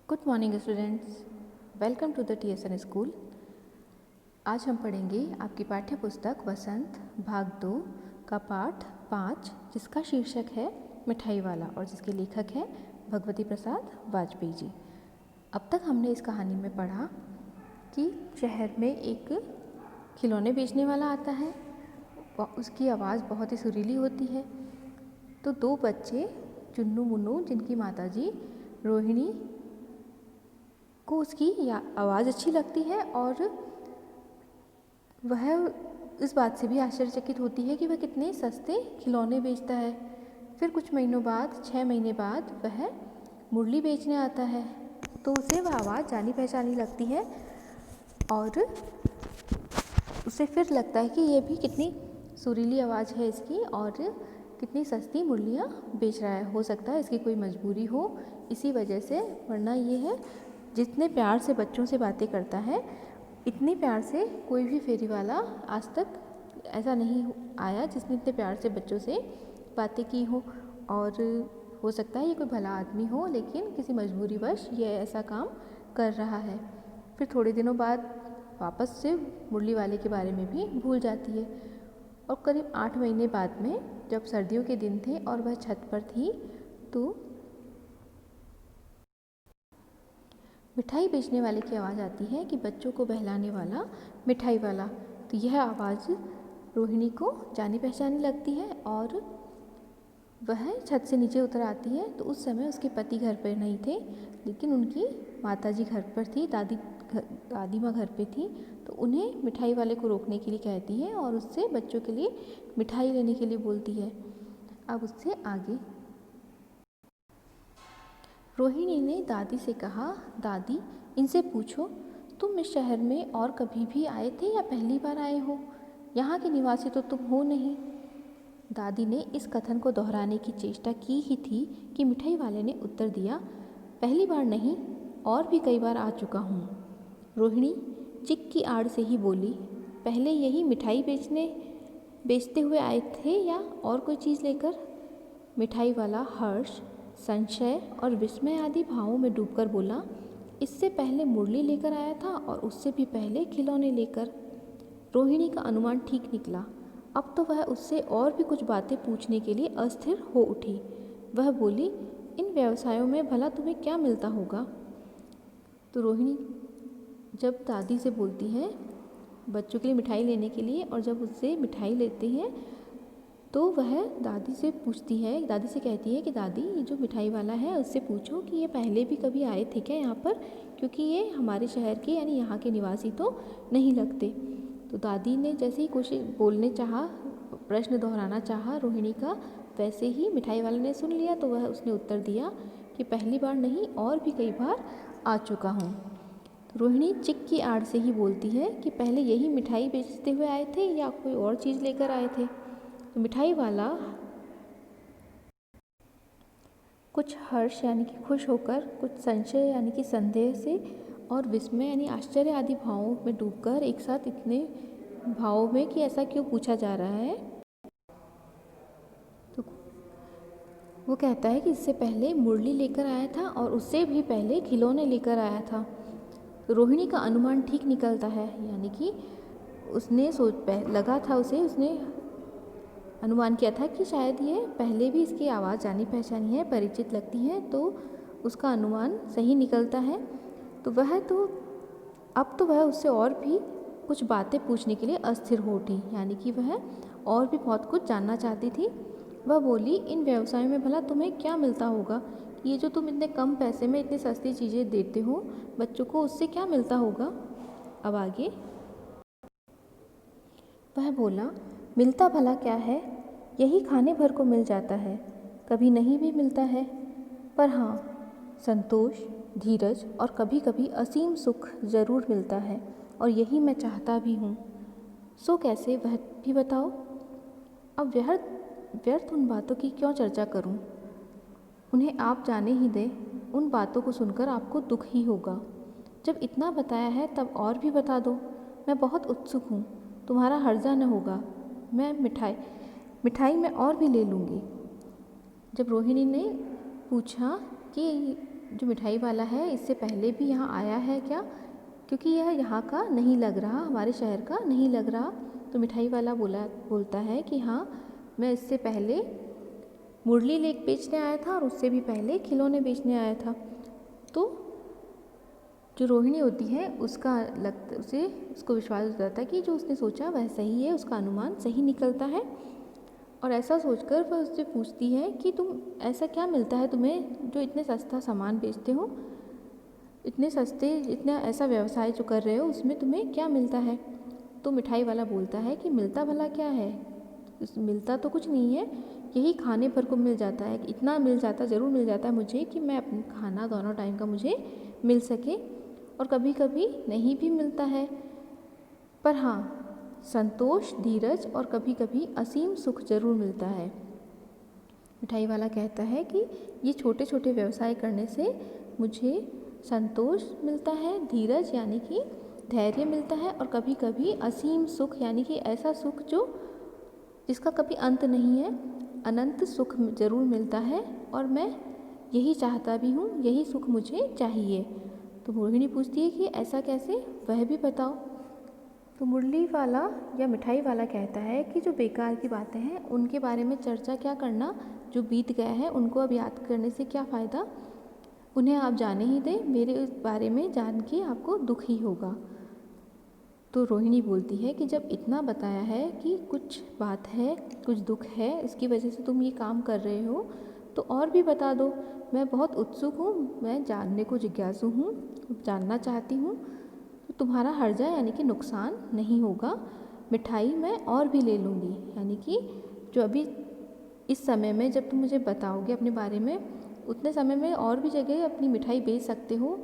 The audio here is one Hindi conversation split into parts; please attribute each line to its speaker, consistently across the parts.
Speaker 1: Good morning students, welcome to the TSN school. आज हम पढ़ेंगे आपकी पाठ्य पुस्तक वसंत भाग 2 का पाठ 5, जिसका शीर्षक है मिठाई वाला और जिसके लेखक हैं भगवती प्रसाद वाजपेयी जी। अब तक हमने इस कहानी में पढ़ा कि शहर में एक खिलौने बेचने वाला आता है, उसकी आवाज़ बहुत ही सुरीली होती है। तो दो बच्चे चुन्नू मुन्नू, जिनकी माताजी रोहिणी को उसकी आवाज़ अच्छी लगती है और वह इस बात से भी आश्चर्यचकित होती है कि वह कितने सस्ते खिलौने बेचता है। फिर कुछ महीनों बाद, 6 महीने बाद, वह मुरली बेचने आता है तो उसे वह आवाज़ जानी पहचानी लगती है और उसे फिर लगता है कि ये भी कितनी सुरीली आवाज़ है इसकी और कितनी सस्ती मुरलियाँ बेच रहा है। हो सकता है इसकी कोई मजबूरी हो इसी वजह से, वरना ये है जितने प्यार से बच्चों से बातें करता है, इतने प्यार से कोई भी फेरी वाला आज तक ऐसा नहीं आया जिसने इतने प्यार से बच्चों से बातें की हो। और हो सकता है ये कोई भला आदमी हो, लेकिन किसी मजबूरीवश ये ऐसा काम कर रहा है। फिर थोड़े दिनों बाद वापस से मुरली वाले के बारे में भी भूल जाती है और करीब 8 महीने बाद में, जब सर्दियों के दिन थे और वह छत पर थी, तो मिठाई बेचने वाले की आवाज़ आती है कि बच्चों को बहलाने वाला मिठाई वाला। तो यह आवाज़ रोहिणी को जानी पहचानी लगती है और वह छत से नीचे उतर आती है। तो उस समय उसके पति घर पर नहीं थे, लेकिन उनकी माताजी घर पर थी, दादी माँ घर पे थी। तो उन्हें मिठाई वाले को रोकने के लिए कहती है और उससे बच्चों के लिए मिठाई लेने के लिए बोलती है। अब उससे आगे रोहिणी ने दादी से कहा, दादी इनसे पूछो तुम इस शहर में और कभी भी आए थे या पहली बार आए हो? यहाँ के निवासी तो तुम हो नहीं। दादी ने इस कथन को दोहराने की चेष्टा की ही थी कि मिठाई वाले ने उत्तर दिया, पहली बार नहीं, और भी कई बार आ चुका हूँ। रोहिणी चिक की आड़ से ही बोली, पहले यही मिठाई बेचते हुए आए थे या और कोई चीज़ लेकर? मिठाई वाला हर्ष, संशय और विस्मय आदि भावों में डूबकर बोला, इससे पहले मुरली लेकर आया था और उससे भी पहले खिलौने लेकर। रोहिणी का अनुमान ठीक निकला। अब तो वह उससे और भी कुछ बातें पूछने के लिए अस्थिर हो उठी। वह बोली, इन व्यवसायों में भला तुम्हें क्या मिलता होगा? तो रोहिणी जब दादी से बोलती है बच्चों के लिए मिठाई लेने के लिए, और जब उससे मिठाई लेते हैं तो वह दादी से पूछती है, दादी से कहती है कि दादी ये जो मिठाई वाला है उससे पूछो कि ये पहले भी कभी आए थे क्या यहाँ पर, क्योंकि ये हमारे शहर के यानी यहाँ के निवासी तो नहीं लगते। तो दादी ने जैसे ही कोशिश बोलने चाहा, प्रश्न दोहराना चाहा रोहिणी का, वैसे ही मिठाई वाले ने सुन लिया। तो उसने उत्तर दिया कि पहली बार नहीं, और भी कई बार आ चुका हूँ। रोहिणी चिक की आड़ से ही बोलती है कि पहले यही मिठाई बेचते हुए आए थे या कोई और चीज़ लेकर आए थे? तो मिठाई वाला कुछ हर्ष यानी कि खुश होकर, कुछ संशय यानी कि संदेह से, और विस्मय यानी आश्चर्य आदि भावों में डूबकर, एक साथ इतने भावों में कि ऐसा क्यों पूछा जा रहा है, तो वो कहता है कि इससे पहले मुरली लेकर आया था और उससे भी पहले खिलौने लेकर आया था। तो रोहिणी का अनुमान ठीक निकलता है, यानी कि उसने उसने अनुमान किया था कि शायद ये पहले भी इसकी आवाज़ जानी पहचानी है, परिचित लगती है, तो उसका अनुमान सही निकलता है। तो अब तो वह उससे और भी कुछ बातें पूछने के लिए अस्थिर हो उठी, यानी कि वह और भी बहुत कुछ जानना चाहती थी। वह बोली, इन व्यवसायों में भला तुम्हें क्या मिलता होगा? ये जो तुम इतने कम पैसे में इतनी सस्ती चीज़ें देते हो बच्चों को, उससे क्या मिलता होगा? अब आगे वह बोला, मिलता भला क्या है, यही खाने भर को मिल जाता है, कभी नहीं भी मिलता है, पर हाँ, संतोष, धीरज और कभी कभी असीम सुख ज़रूर मिलता है, और यही मैं चाहता भी हूँ। सो कैसे, वह भी बताओ। अब व्यर्थ उन बातों की क्यों चर्चा करूँ, उन्हें आप जाने ही दें। उन बातों को सुनकर आपको दुख ही होगा। जब इतना बताया है तब और भी बता दो, मैं बहुत उत्सुक हूँ, तुम्हारा हर्जा न होगा। मैं मिठाई मैं और भी ले लूँगी। जब रोहिणी ने पूछा कि जो मिठाई वाला है इससे पहले भी यहाँ आया है क्या, क्योंकि यह यहाँ का नहीं लग रहा, हमारे शहर का नहीं लग रहा। तो मिठाई वाला बोलता है कि हाँ, मैं इससे पहले मुरली लेक बेचने आया था और उससे भी पहले खिलौने बेचने आया था। तो जो रोहिणी होती है उसको विश्वास हो जाता है कि जो उसने सोचा वह सही है, उसका अनुमान सही निकलता है। और ऐसा सोचकर वह उससे पूछती है कि तुम ऐसा क्या मिलता है तुम्हें जो इतने सस्ता सामान बेचते हो, इतना ऐसा व्यवसाय जो कर रहे हो उसमें तुम्हें क्या मिलता है। तो मिठाई वाला बोलता है कि मिलता भला क्या है, मिलता तो कुछ नहीं है, यही खाने पर को मिल जाता है। इतना मिल जाता, ज़रूर मिल जाता है मुझे कि मैं अपना खाना दोनों टाइम का मुझे मिल सके, और कभी कभी नहीं भी मिलता है, पर हाँ संतोष, धीरज और कभी कभी असीम सुख जरूर मिलता है। मिठाई वाला कहता है कि ये छोटे छोटे व्यवसाय करने से मुझे संतोष मिलता है, धीरज यानी कि धैर्य मिलता है, और कभी कभी असीम सुख यानी कि ऐसा सुख जिसका कभी अंत नहीं है, अनंत सुख जरूर मिलता है, और मैं यही चाहता भी हूँ, यही सुख मुझे चाहिए। तो रोहिणी पूछती है कि ऐसा कैसे, वह भी बताओ। तो मुरली वाला या मिठाई वाला कहता है कि जो बेकार की बातें हैं उनके बारे में चर्चा क्या करना, जो बीत गया है उनको अब याद करने से क्या फ़ायदा, उन्हें आप जाने ही दें, मेरे उस बारे में जान के आपको दुख ही होगा। तो रोहिणी बोलती है कि जब इतना बताया है कि कुछ बात है, कुछ दुख है, इसकी वजह से तुम ये काम कर रहे हो, तो और भी बता दो, मैं बहुत उत्सुक हूँ, मैं जानने को जिज्ञासु हूँ, जानना चाहती हूँ। तो तुम्हारा हर्जा यानी कि नुकसान नहीं होगा, मिठाई मैं और भी ले लूँगी, यानी कि जो अभी इस समय में जब तुम मुझे बताओगे अपने बारे में, उतने समय में और भी जगह अपनी मिठाई बेच सकते हो,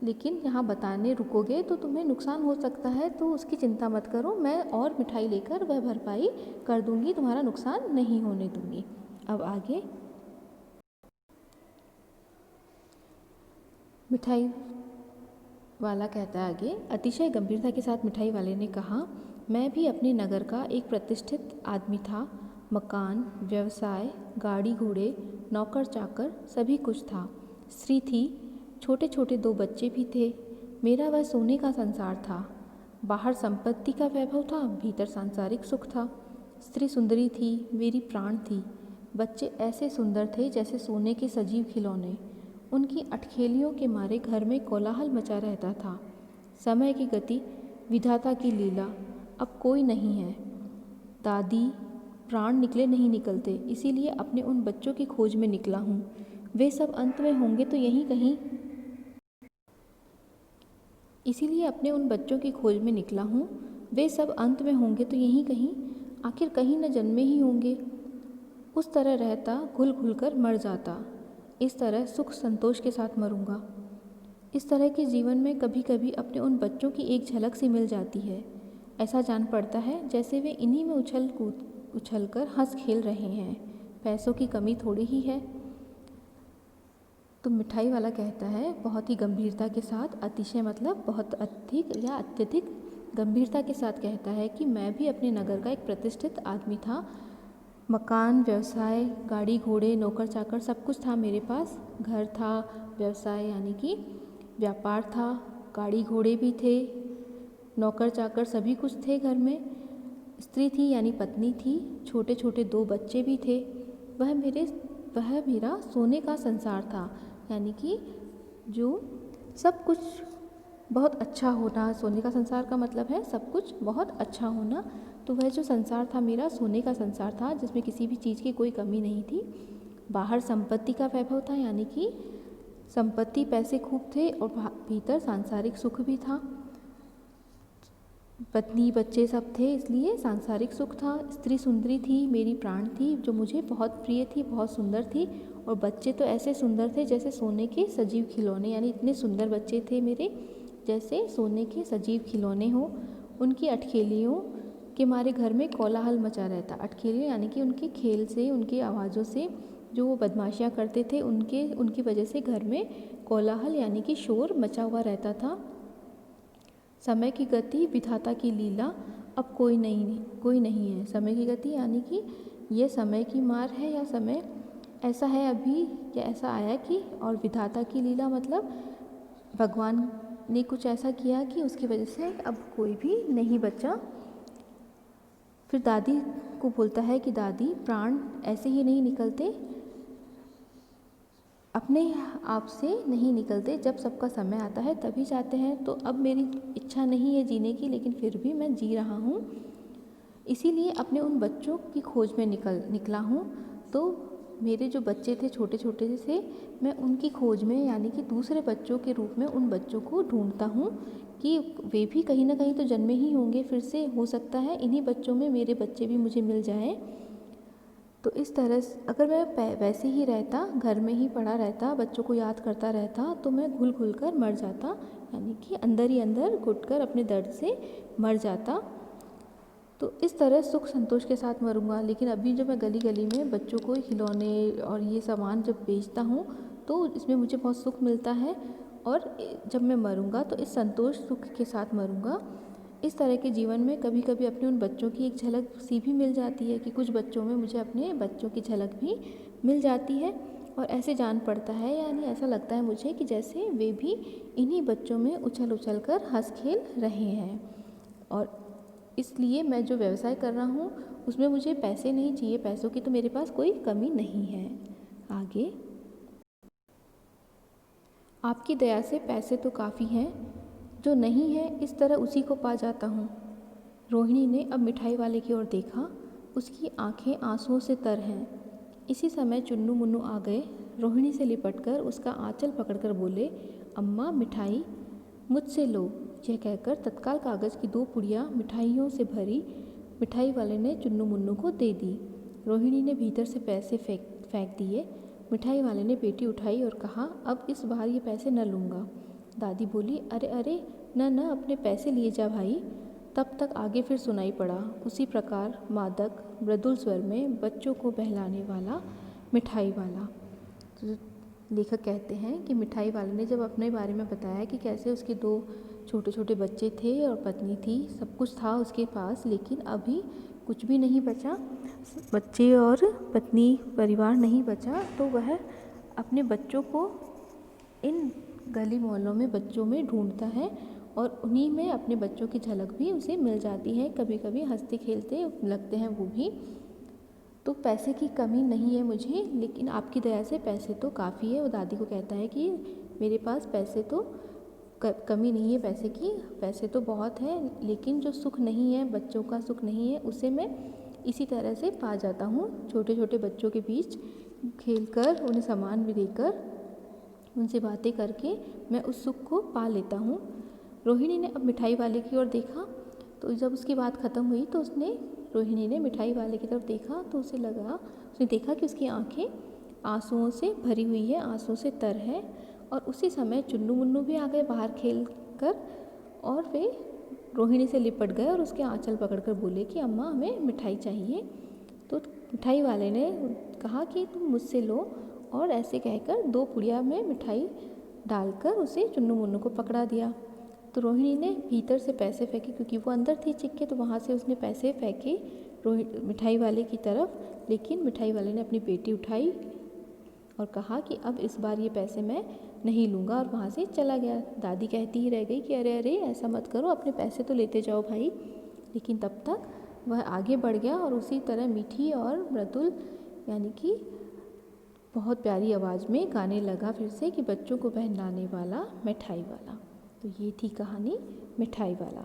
Speaker 1: लेकिन यहाँ बताने रुकोगे तो तुम्हें नुकसान हो सकता है, तो उसकी चिंता मत करो, मैं और मिठाई लेकर वह भरपाई कर दूँगी, तुम्हारा नुकसान नहीं होने दूँगी। अब आगे मिठाई वाला कहता है आगे, अतिशय गंभीरता के साथ मिठाई वाले ने कहा, मैं भी अपने नगर का एक प्रतिष्ठित आदमी था, मकान, व्यवसाय, गाड़ी घोड़े, नौकर चाकर सभी कुछ था, स्त्री थी, छोटे छोटे 2 बच्चे भी थे, मेरा वह सोने का संसार था, बाहर संपत्ति का वैभव था, भीतर सांसारिक सुख था, स्त्री सुंदरी थी, मेरी प्राण थी, बच्चे ऐसे सुंदर थे जैसे सोने के सजीव खिलौने, उनकी अटखेलियों के मारे घर में कोलाहल मचा रहता था। समय की गति, विधाता की लीला, अब कोई नहीं है। दादी, प्राण निकले नहीं निकलते, इसीलिए अपने उन बच्चों की खोज में निकला हूँ, वे सब अंत में होंगे तो यहीं कहीं, इसीलिए अपने उन बच्चों की खोज में निकला हूँ, वे सब अंत में होंगे तो यहीं कहीं, आखिर कहीं न जन्मे ही होंगे। उस तरह रहता, घुल घुल कर मर जाता, इस तरह सुख संतोष के साथ मरूंगा। इस तरह के जीवन में कभी कभी अपने उन बच्चों की एक झलक सी मिल जाती है, ऐसा जान पड़ता है जैसे वे इन्हीं में उछल कर हंस खेल रहे हैं, पैसों की कमी थोड़ी ही है। तो मिठाई वाला कहता है बहुत ही गंभीरता के साथ, अतिशय मतलब बहुत अधिक या अत्यधिक गंभीरता के साथ कहता है कि मैं भी अपने नगर का एक प्रतिष्ठित आदमी था, मकान, व्यवसाय, गाड़ी घोड़े, नौकर चाकर सब कुछ था मेरे पास, घर था, व्यवसाय यानी कि व्यापार था, गाड़ी घोड़े भी थे, नौकर चाकर सभी कुछ थे घर में, स्त्री थी यानी पत्नी थी, छोटे छोटे 2 बच्चे भी थे, वह मेरा सोने का संसार था, यानी कि जो सब कुछ बहुत अच्छा होना, सोने का संसार का मतलब है सब कुछ बहुत अच्छा होना। तो वह जो संसार था मेरा सोने का संसार था, जिसमें किसी भी चीज़ की कोई कमी नहीं थी, बाहर संपत्ति का वैभव था, यानी कि संपत्ति पैसे खूब थे, और भीतर सांसारिक सुख भी था, पत्नी बच्चे सब थे, इसलिए सांसारिक सुख था, स्त्री सुंदरी थी, मेरी प्राण थी, जो मुझे बहुत प्रिय थी, बहुत सुंदर थी, और बच्चे तो ऐसे सुंदर थे जैसे सोने के सजीव खिलौने, यानी इतने सुंदर बच्चे थे मेरे जैसे सोने के सजीव खिलौने हो। उनकी अटखेलियों के मारे घर में कोलाहल मचा रहता, अटखेलियों यानी कि उनके खेल से, उनकी आवाज़ों से, जो वो बदमाशियाँ करते थे उनकी वजह से घर में कोलाहल यानी कि शोर मचा हुआ रहता था। समय की गति, विधाता की लीला, अब कोई नहीं है। समय की गति यानी कि ये समय की मार है, या समय ऐसा है अभी या ऐसा आया कि, और विधाता की लीला मतलब भगवान ने कुछ ऐसा किया कि उसकी वजह से अब कोई भी नहीं बचा। फिर दादी को बोलता है कि दादी, प्राण ऐसे ही नहीं निकलते, अपने आप से नहीं निकलते, जब सबका समय आता है तभी जाते हैं। तो अब मेरी इच्छा नहीं है जीने की, लेकिन फिर भी मैं जी रहा हूँ, इसीलिए अपने उन बच्चों की खोज में निकला हूँ। तो मेरे जो बच्चे थे छोटे छोटे से, मैं उनकी खोज में यानी कि दूसरे बच्चों के रूप में उन बच्चों को ढूंढता हूँ कि वे भी कहीं ना कहीं तो जन्मे ही होंगे फिर से, हो सकता है इन्हीं बच्चों में मेरे बच्चे भी मुझे मिल जाएं। तो इस तरह से अगर मैं वैसे ही रहता, घर में ही पड़ा रहता, बच्चों को याद करता रहता, तो मैं घुल घुल कर मर जाता, यानी कि अंदर ही अंदर घुट कर अपने दर्द से मर जाता। तो इस तरह सुख संतोष के साथ मरूंगा। लेकिन अभी जो मैं गली गली में बच्चों को खिलौने और ये सामान जब बेचता हूँ तो इसमें मुझे बहुत सुख मिलता है, और जब मैं मरूंगा तो इस संतोष सुख के साथ मरूंगा। इस तरह के जीवन में कभी कभी अपने उन बच्चों की एक झलक सी भी मिल जाती है कि कुछ बच्चों में मुझे अपने बच्चों की झलक भी मिल जाती है, और ऐसे जान पड़ता है, यानी ऐसा लगता है मुझे कि जैसे वे भी इन्हीं बच्चों में उछल उछल कर हंस खेल रहे हैं। और इसलिए मैं जो व्यवसाय कर रहा हूँ उसमें मुझे पैसे नहीं चाहिए, पैसों की तो मेरे पास कोई कमी नहीं है। आगे, आपकी दया से पैसे तो काफ़ी हैं, जो नहीं है इस तरह उसी को पा जाता हूँ। रोहिणी ने अब मिठाई वाले की ओर देखा, उसकी आंखें आंसुओं से तर हैं। इसी समय चुन्नू मुन्नू आ गए, रोहिणी से लिपटकर उसका आंचल पकड़कर बोले, अम्मा मिठाई मुझसे लो। यह कहकर तत्काल कागज़ की 2 पुड़ियाँ मिठाइयों से भरी मिठाई वाले ने चुन्नू मुन्नू को दे दी। रोहिणी ने भीतर से पैसे फेंक दिए। मिठाई वाले ने पेटी उठाई और कहा, अब इस बार ये पैसे न लूँगा। दादी बोली, अरे अरे, न अपने पैसे लिए जा भाई। तब तक आगे फिर सुनाई पड़ा उसी प्रकार मादक मृदुल स्वर में बच्चों को बहलाने वाला मिठाई वाला। तो लेखक कहते हैं कि मिठाई वाले ने जब अपने बारे में बताया कि कैसे उसके 2 छोटे छोटे बच्चे थे और पत्नी थी, सब कुछ था उसके पास, लेकिन अभी कुछ भी नहीं बचा, बच्चे और पत्नी परिवार नहीं बचा, तो वह अपने बच्चों को इन गली मोहल्लों में बच्चों में ढूंढता है, और उन्हीं में अपने बच्चों की झलक भी उसे मिल जाती है। कभी कभी हंसते खेलते लगते हैं वो भी। तो पैसे की कमी नहीं है मुझे, लेकिन आपकी दया से पैसे तो काफ़ी है। वो दादी को कहता है कि मेरे पास पैसे तो कमी नहीं है पैसे की, पैसे तो बहुत है, लेकिन जो सुख नहीं है, बच्चों का सुख नहीं है, उसे मैं इसी तरह से पा जाता हूँ। छोटे छोटे बच्चों के बीच खेलकर, उन्हें सामान भी देकर, उनसे बातें करके मैं उस सुख को पा लेता हूँ। रोहिणी ने अब मिठाई वाले की ओर देखा, तो जब उसकी बात ख़त्म हुई तो रोहिणी ने मिठाई वाले की तरफ देखा, तो उसने देखा कि उसकी आंखें आंसुओं से भरी हुई है, आंसुओं से तर है। और उसी समय चुन्नू मुन्नू भी आ गए बाहर खेल कर, और वे रोहिणी से लिपट गए और उसके आंचल पकड़कर बोले कि अम्मा हमें मिठाई चाहिए। तो मिठाई वाले ने कहा कि तुम मुझसे लो, और ऐसे कहकर 2 पुड़िया में मिठाई डालकर उसे चुन्नू मुन्नू को पकड़ा दिया। तो रोहिणी ने भीतर से पैसे फेंके, क्योंकि वो अंदर थी चिक्के, तो वहाँ से उसने पैसे फेंके मिठाई वाले की तरफ। लेकिन मिठाई वाले ने अपनी पेटी उठाई और कहा कि अब इस बार ये पैसे मैं नहीं लूँगा, और वहाँ से चला गया। दादी कहती ही रह गई कि अरे अरे, ऐसा मत करो, अपने पैसे तो लेते जाओ भाई। लेकिन तब तक वह आगे बढ़ गया और उसी तरह मीठी और मृदुल, यानी कि बहुत प्यारी आवाज़ में गाने लगा फिर से कि बच्चों को बहलाने वाला मिठाई वाला। तो ये थी कहानी मिठाई वाला।